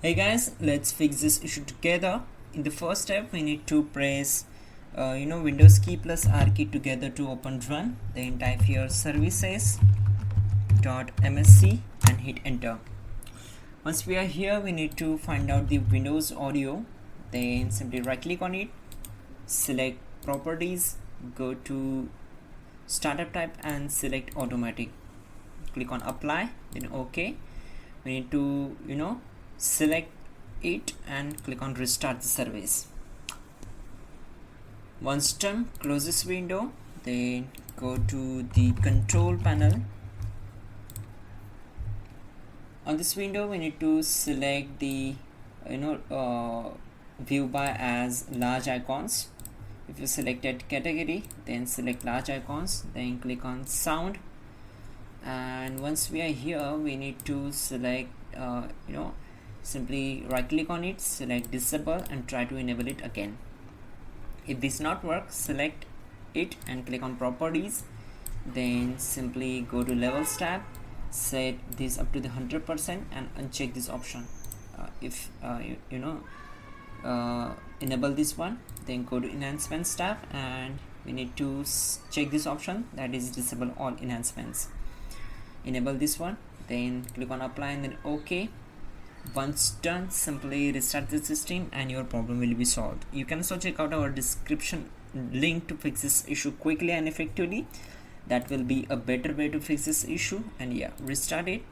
Hey guys, let's fix this issue together. In the first step, we need to press Windows key plus R key together to open run. Then type here services.msc and hit enter. Once we are here, we need to find out the Windows audio. Then simply right click on it, select properties, go to startup type and select automatic. Click on apply, then OK. We need to select it and click on restart the service. Once done, close this window, then go to the control panel. On this window we need to select the view by as large icons. If you selected category, then select large icons, then click on sound, and once we are here we need to select simply right click on it, select disable and try to enable it again. If this not work, select it and click on properties, then simply go to levels tab, set this up to the 100% and uncheck this option. If enable this one, then go to enhancements tab and we need to check this option, that is disable all enhancements. Enable this one, then click on apply and then OK. Once done, simply restart the system and your problem will be solved. You can also check out our description link to fix this issue quickly and effectively. That will be a better way to fix this issue. And yeah, restart it.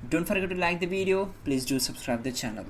Don't forget to like the video. Please do subscribe the channel.